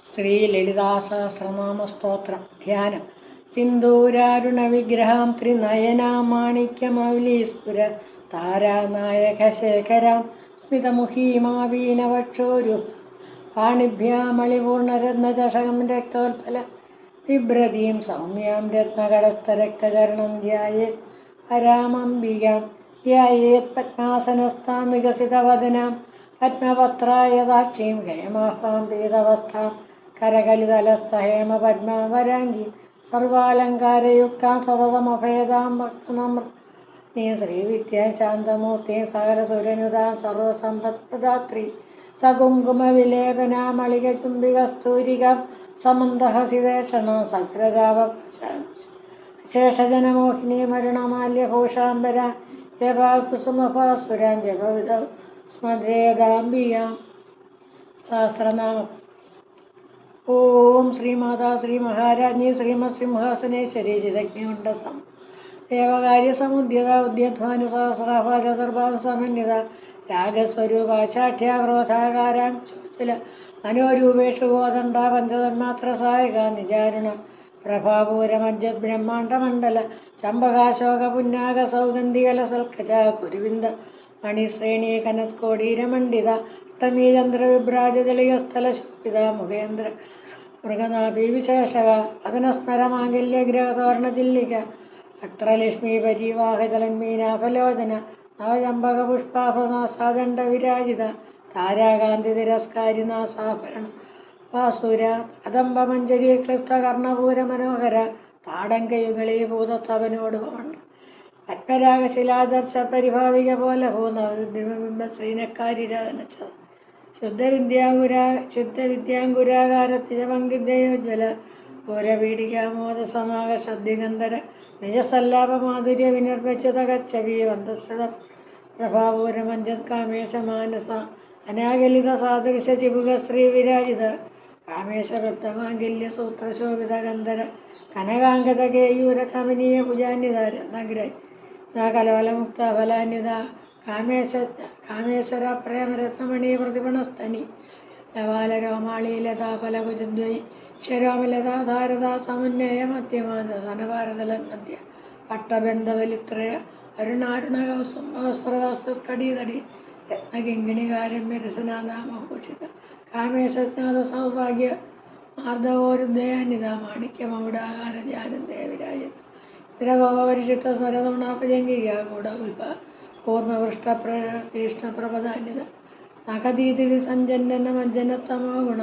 ശ്രീ ലളിതാസഹസ്രനാമസ്തോത്രം ധ്യാനം. സിന്ദൂരാരുണ വിഗ്രഹാം ത്രിനയനാം മാണിക്യമൗലീസ്ഫുര താരാനായകശേഖരാം സ്മിതമുഖീമാവീനവക്ഷോരു പാണിഭ്യാമളിപൂർണരത്നചഷകം രക്തോൽപല ബിഭ്രതീം സൗമ്യാം രത്നകടസ്ഥരക്തചരണം ധ്യായേത് പരാമംബികാം ധ്യായേത് പത്മാസനസ്ഥാം വികസിതവദനാം പത്മപത്രായതാക്ഷീം ഹേമാഭാം പീതവസ്ഥാം കരകലിതലസ്ഥഹേമ പത്മാവരാംഗീം സർവാലങ്കാരയുക്താം സതതമഭേദാം ഭക്തനമ്രതീം ശ്രീവിദ്യാശാന്തമൂർത്തിം സകലസുരനുതാം സർവസമ്പത്പ്രദാത്രീ സകുങ്കുമവിലേപനാമളികചുംബികസ്തൂരികാം സമന്തഹസിതേക്ഷണാം സകലജാവശേഷജനമോഹിനീം അരുണമാല്യഭൂഷാംബരാ ജപാകുസുമഭാസുരാം ജപവിധൗ സ്മരേദാംബികാം. സഹസ്രനാമം. ഓം ശ്രീമാതാ ശ്രീ മഹാരാജ്ഞി ശ്രീമത് സിംഹാസനേശ്വരി ചിദഗ്നികുണ്ഡസം ദേവകാര്യസമുദ്യത ഉദ്യധ്വാന സഹസ്രാഭ ചതുർഭാവ സമന്വിത രാഗസ്വരൂപാശാഠ്യ ക്രോധാകാരാഞ്ചോജ്വല മനോരൂപേഷു ഗോദണ്ഡ പഞ്ചതന്മാത്ര സഹായക നിജാരുണ പ്രഭാപൂരമജ്ജത് ബ്രഹ്മാണ്ഡമണ്ഡല ചമ്പകാശോക പുന്നാക സൗഗന്ധികല സൽക്കജ കുരുവിന്ദ മണിശ്രേണീ കനത്കോടീരമണ്ഡിത തമീചന്ദ്രവിഭ്രാജലികസ്ഥലശോഭിത മുഖേന്ദ്ര മൃഗനാഭി വിശേഷക പതനസ്മരമാംഗല്യഗ്രഹതോർണചില്ലിക ഭക്ത്രലക്ഷ്മീ പരീവാഹജലന്മീനാഫലോചന നവചമ്പകപുഷ്പാഭനാസാദണ്ഡ വിരാജിത താരാകാന്തി തിരസ്കാരിനാസാഭരണ വാസുര കദംബമഞ്ജരി ക്ലിപ്തകർണപൂര മനോഹര താടങ്കയുഗളീഭൂതത്തവനോട് പമണ്ട പത്മരാഗശിലാദർശ പരിഭാവിക പോലെ ഭൂനവബിംബ ശ്രീനക്കാരിരനച്ച ശുദ്ധവിദ്യാങ്കുരാകാരത്തിജപങ്കിദ്യോജ്വല പൂരപീഠികാമോദസമാകർഷദ്ദിഗന്ധര നിജസല്ലാപമാധുര്യ വിനിർവച്യുതകച്ചവി വന്തസ്ഫുട പ്രഭാപൂരമഞ്ജത് കാമേശമാനസ അനാഗലിത സാദൃശ ചിബുക ശ്രീ വിരാജിത കാമേശബദ്ധമാംഗല്യ സൂത്രശോഭിത ഗന്ധര കനകാംഗത കേയൂര കമനീയ ഭുജാന്യത രത്നഗ്ര കലോലമുക്ത ഫലാന്യത കാമേശ്വര പ്രേമരത്നമണി പ്രതിപണസ്തനി ലവാലരോമാളി ലതാഫലഭുജദ്വൈ ക്ഷരോമലതാധാരത സമന്വയ മധ്യമാത ധനഭാരതലന്മധ്യ പട്ടബന്ധവലിത്രയ അരുണാരുണകൗസുംഭവസ്ത്രവസ്തുസ്കടീതടി രത്നകിങ്കിണികാരമ്യ രസനാദാമഭൂഷിത കാമേശജ്ഞാത സൗഭാഗ്യ മാർദ്ദവോരുദയാന്യത മാണിക്യമൗടാകാര ധ്യാനദേവിരാജിത ഇന്ദ്രഗോപരിഷിത്ത സ്വരതമണാപജംഗിക കൂട ഉൽപ കൂർമ്മവൃഷ്ടപ്രതീഷ്ണപ്രപദാന്യത നഖദീതിരി സഞ്ജനന മജ്ജനത്തമോ ഗുണ